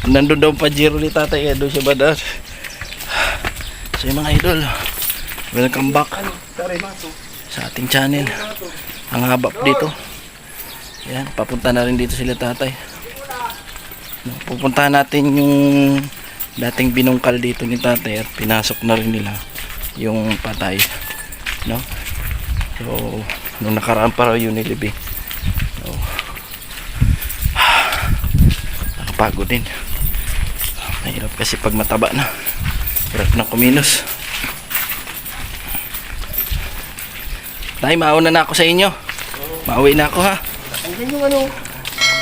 Nandun daw pa Pajero ni tatay, doon siya badar. So yung mga idol, welcome back sa ating channel. Ang habap dito. Yan, papunta na rin dito sila tatay. Pupuntahan natin yung dating binungkal dito ni tatay at pinasok na rin nila yung patay, no? So nung nakaraan pa raw yun nilibing. So nakapagod din. Mahirap kasi pag mataba na, hirap na kumilos. Tay, mauna na ako sa inyo. Mauwi na ako ha. Andiyan yung ano,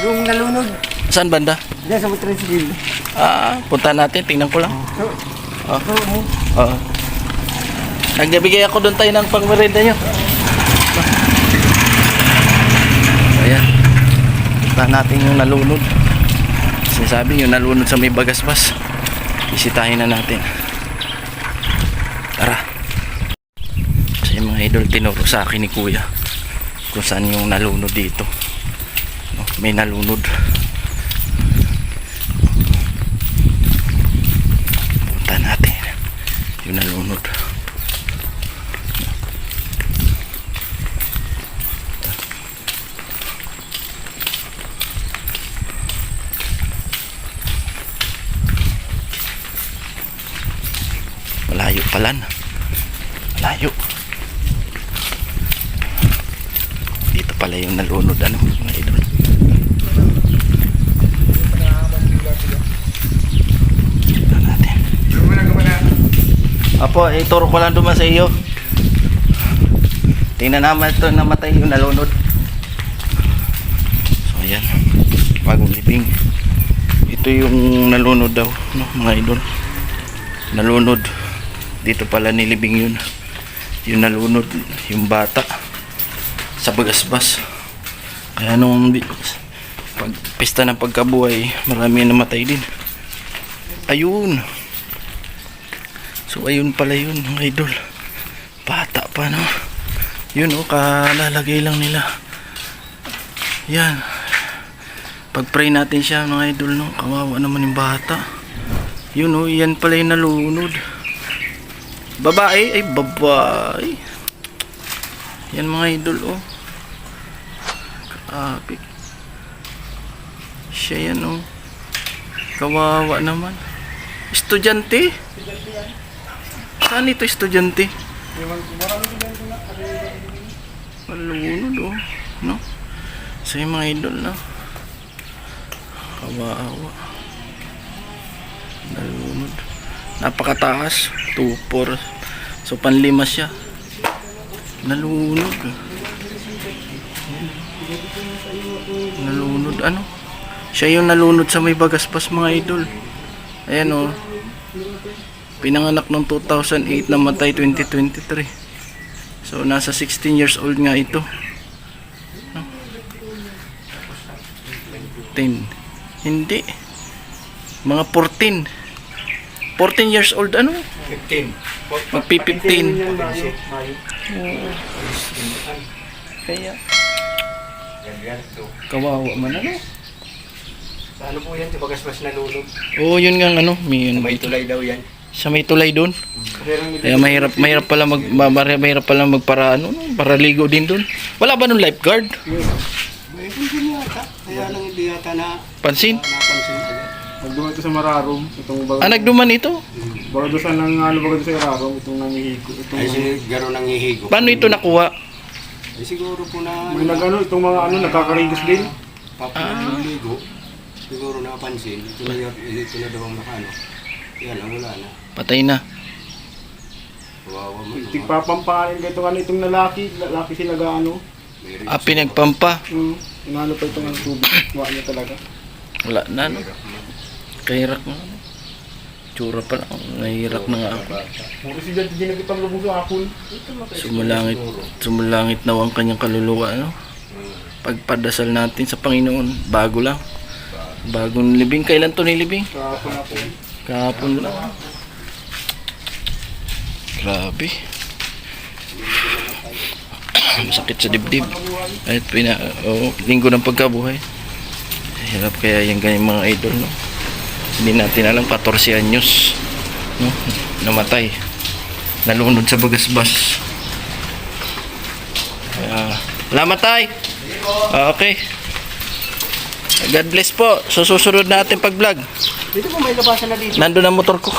yung nalunod. Saan banda? Diyan sa tricycle. Punta natin, tingnan ko lang. Oo. Nagbibigay ako doon tayo ng pangmerenda nyo. Ayan. Punta natin yung nalunod. Sinasabi yung nalunod sa may bagasbas. Bisitahin na natin. Tara. Kasi yung mga idol tinuro sa akin ni kuya kung saan yung nalunod dito. May nalunod. Punta natin yung nalunod. Malayo pala na. Malayo. Dito pala yung nalunod, ano, mga idol. Dito natin. Apo, ituro ko lang duman sa iyo. Tingnan naman ito, namatay yung nalunod. So ayan, bagong libing. Ito yung nalunod daw, no, mga idol. Nalunod. Dito pala nilibing yun. Yung nalunod, yung bata sa bagasbas. Kaya nung pag pista ng pagkabuhay, marami namatay din. Ayun. So ayun pala yun, mga idol. Bata pa, no? Yun, oh, kalalagay lang nila. Yan. Pag-pray natin siya, mga idol, no? Kawawa naman yung bata. Yun, oh, yan pala yung nalunod. Babae, ay babae. Yan, mga idol, oh. Kapik. Siya yan, oh. Kawawa naman. Estudyante? Saan ito estudyante? Nalunod, oh. No? So yung mga idol, no? Kawawa. Nalunod. Napakataas. 2-4. So panlima siya. Nalunod. Nalunod. Ano? Siya yung nalunod sa may bagaspas, mga idol. Ayan, oh. Pinanganak noong 2008, namatay 2023. So nasa 16 years old nga ito. 10. Hindi. Mga 14. 14 years old, ano? 15. Magpi-15. Kaya kawawa man, ano? Sa ano po yan? Sa bagasbas nalunod. Oo, yun nga, ano? May tulay daw yan. Sa may tulay doon. Kaya mahirap pala mahirap pala magpara, ano, para ligo din doon. Wala ba nung lifeguard? May hindi yata. Kaya lang hindi yata na Pansin? napansin ko. Nagduman ito sa Mararom, itong bago. Nagduman ito. Bago doon sa bago doon sa Mararom, itong nangihigo. Ay siguro nang hihigo. Paano ito nakuha? Ay siguro po na May nagano, itong mga ano, nagkakarigos din. papaligo. Siguro napansin. Ito na daw ang nakano. Yan lang, wala na. Patay na. Kawawa mo. Tigpapampain ka itong ano, itong lalaki sila gaano. Pinagpampa. Inano pa itong tubig, kuha niya talaga. Wala na, no? Kahirap nga. Tsura pa lang. Nahirap na nga ako. Puro si Dad, hindi nagkitang lubong sa akon. Sumulangit na ang kanyang kaluluwa, no? Pagpadasal natin sa Panginoon, bago lang. Bagong libing. Kailan to nilibing? Kahapon ako. Kahapon lang. Grabe. Masakit sa dibdib. Kahit linggo ng pagkabuhay. Hirap kaya yung ganyan mga idol, no? Hindi natin alam, 14 anyos, no? Namatay. Nalunod sa bagasbas. Salamat tay. Okay. God bless po. So susunod natin pag-vlog. Dito po may labasan na dito. Nandun ang motor ko.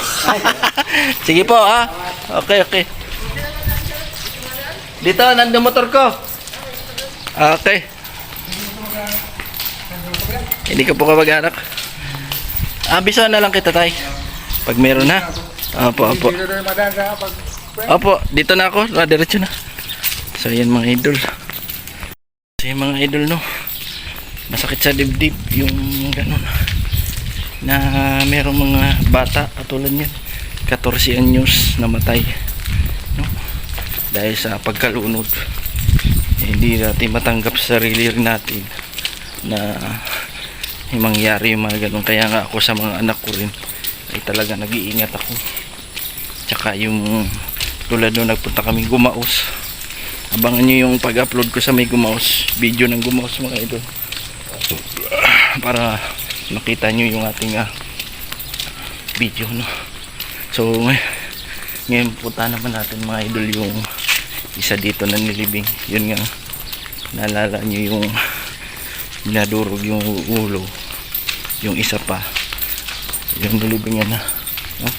Sige po ha. Okay, okay. Dito, nandun motor ko. Okay. Hindi ka po kamag-anak. Abisahan na lang kita tay. Pag meron na. Opo, opo. Opo, dito na ako. Diretso na. So yan mga idol. So yan mga idol, no. Masakit sa dibdib yung ganun. Na merong mga bata katulad yan. 14 anyos namatay, no? Dahil sa pagkalunod. Hindi natin matanggap sa sarili natin na mangyari yung mga ganun. Kaya nga ako sa mga anak ko rin ay talaga nag-iingat ako. Tsaka yung tulad nung nagpunta kami Gumaos, abangan nyo yung pag-upload ko sa may Gumaos, video ng Gumaos mga idol, para makita nyo yung ating video, no? So ngayon punta naman natin mga idol yung isa dito na nilibing. Yun nga, naalala nyo yung nadurog yung ulo, yung isa pa yung nilibing yan, no?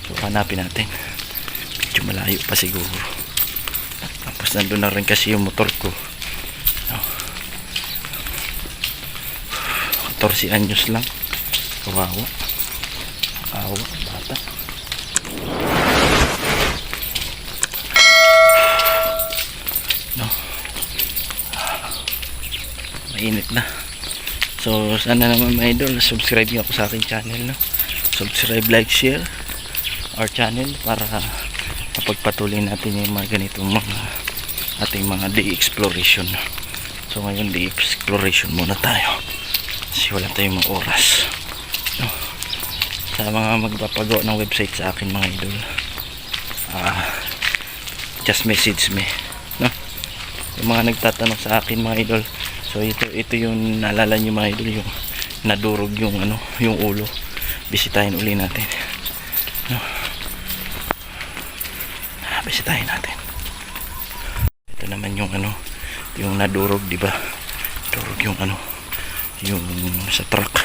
So hanapin natin, medyo malayo pa siguro. Tapos nandun na rin kasi yung motor ko, no? 14 anyos lang, kawawa bata. No, mainit na. So sana naman mga idol, subscribe nyo ako sa aking channel, no? Subscribe, like, share our channel para mapagpatuloy natin yung mga ganitong mga ating mga day exploration. So ngayon day exploration muna tayo kasi wala tayong mga oras, no? Sa mga magpapagawa ng website sa akin mga idol, just message me, no? Yung mga nagtatanong sa akin mga idol, so ito yung naalala nyo mga idol, yung nadurog yung yung ulo, bisitahin uli natin, no? Bisitahin natin. Ito naman yung yung nadurog, di ba? Durog yung yung sa truck.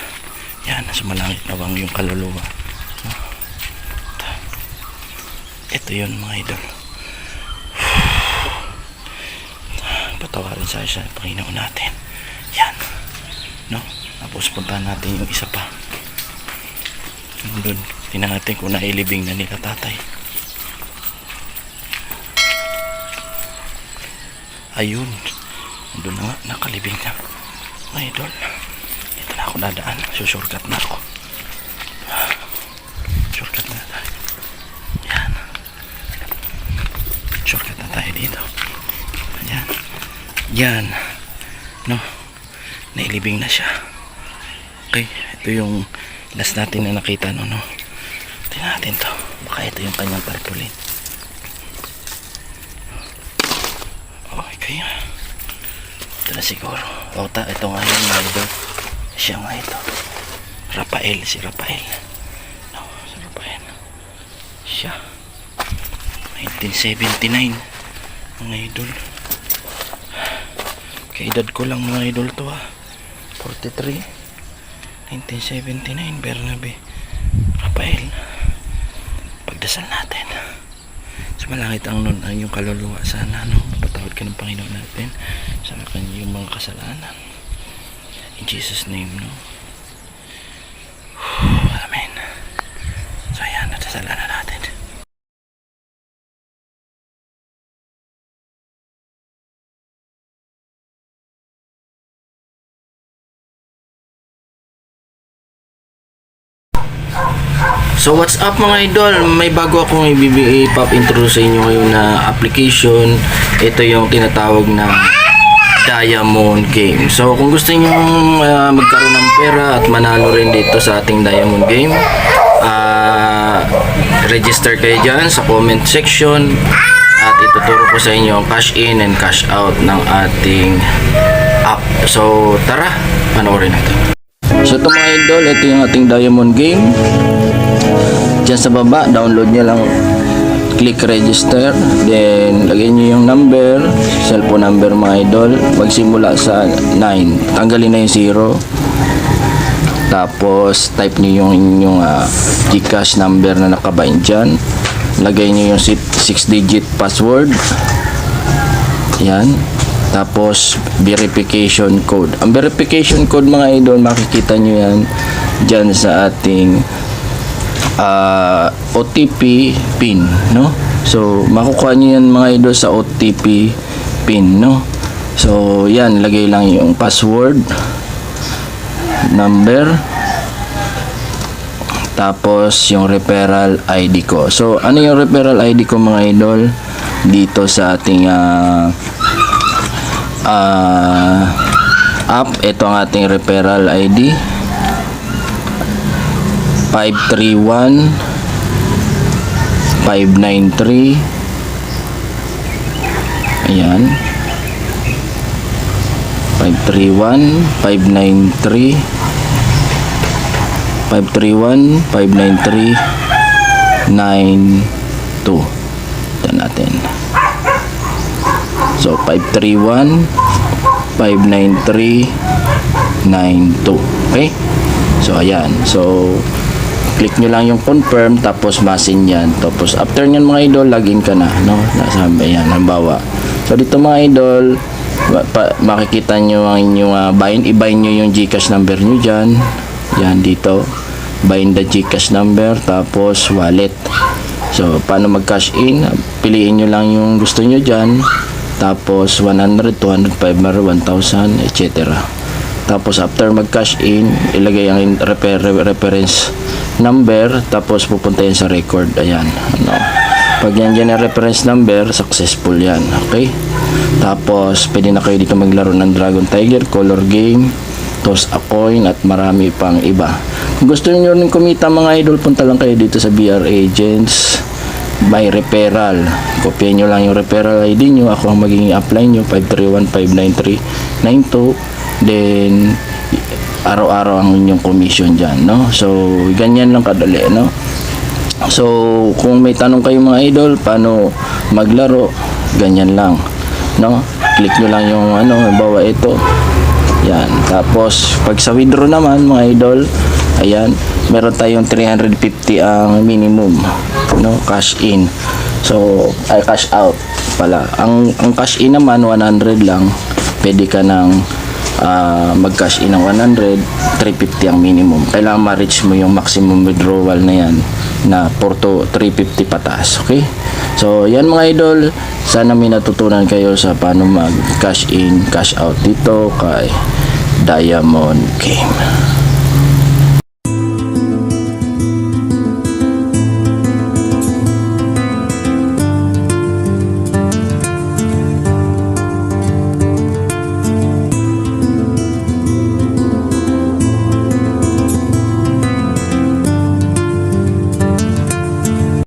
Yan, nasa malangit na bang yung kaluluwa, no? Ito yun mga idol. Patawarin sa Panginoon natin. Yan, no? Tapos puntahan natin yung isa pa doon. Tingnan natin kung nailibing na nila tatay. Ayun, doon na nga, nakalibing na mga idol. Ito na ako dadaan, shortcut na ako. Shortcut na tayo. Yan, shortcut na tayo dito. Yan, yan, no? Nailibing na siya. Okay, ito yung last natin na nakita, no? Tingnan natin to, baka ito yung kanyang tarpaulin. Okay, ito na siguro. Ito nga yung mga idol, siya nga ito, Rafael, si Rafael, no, si Rafael siya, 1979 mga idol. Kaedad ko lang mga idol to, 43. 1979, Bernabe Rafael. Pagdasal natin sa malangit ang nun ang yung kaluluwa, sana mapatawad ka ng Panginoon natin sa kanyang mga kasalanan, in Jesus name, no? Amen. So ayan, natasalan na natin. So what's up mga idol, may bago akong i-pop-introduce sa inyo ngayon na application. Ito yung tinatawag na Diamond Game. So kung gusto niyo magkaroon ng pera at manalo rin dito sa ating Diamond Game, register kayo dyan sa comment section at ituturo ko sa inyo ang cash in and cash out ng ating app. So tara, panoorin natin. So ito mga idol, ito yung ating diamond game. Diyan sa baba, download nyo lang, click register, then lagay nyo yung number, cellphone number mga idol, magsimula sa 9, tanggalin na yung 0, tapos type nyo yung inyong GCash number na nakabind dyan, lagay nyo yung 6-digit password, yan, tapos verification code. Ang verification code mga idol, makikita nyo yan dyan sa ating OTP pin, no? So makukuha nyo yan mga idol sa OTP pin, no? So yan, lagay lang yung password, number, tapos yung referral ID ko. So ano yung referral ID ko mga idol? Dito sa ating app, ito ang ating referral ID, 531 593. Ayan, 531 593 531 593 92. Ito natin. So 531 593 92. Okay? So ayan. So click nyo lang yung confirm, tapos masin yan. Tapos after nyan mga idol, login ka na, no? Nasabi yan, halimbawa. So dito mga idol, makikita nyo ang inyong i-bind nyo yung GCash number nyo dyan. Yan dito, bind the GCash number, tapos wallet. So paano mag-cash in? Piliin nyo lang yung gusto nyo dyan, tapos 100, 200, 500, 1,000, etc. Tapos after mag-cash in, ilagay ang reference number, tapos pupunta yan sa record. Ayan, ano, pag yan dyan ang reference number, successful yan. Okay, tapos pwede na kayo dito maglaro ng Dragon Tiger, color game, toss a coin, at marami pang iba. Kung gusto niyo rin kumita mga idol, punta lang kayo dito sa BR Agents by referral. Kopyahin nyo lang yung referral ID nyo, ako ang magiging apply nyo, 531-593-92. Then araw-araw ang inyong commission dyan, no? So ganyan lang kadali, no? So kung may tanong kayo mga idol, paano maglaro, ganyan lang, no? Click nyo lang yung bawa ito, yan. Tapos pag sa withdraw naman mga idol, ayan, meron tayong 350 ang minimum, no? Cash in. So ay cash out pala. Ang cash in naman 100 lang. Pwede ka ng mag-cash in ng 100, 350 ang minimum. Kailangan ma-reach mo yung maximum withdrawal na yan na 4 to 350 pataas. Okay? So, yan mga idol. Sana may natutunan kayo sa paano mag-cash in, cash out dito kay Diamond Game.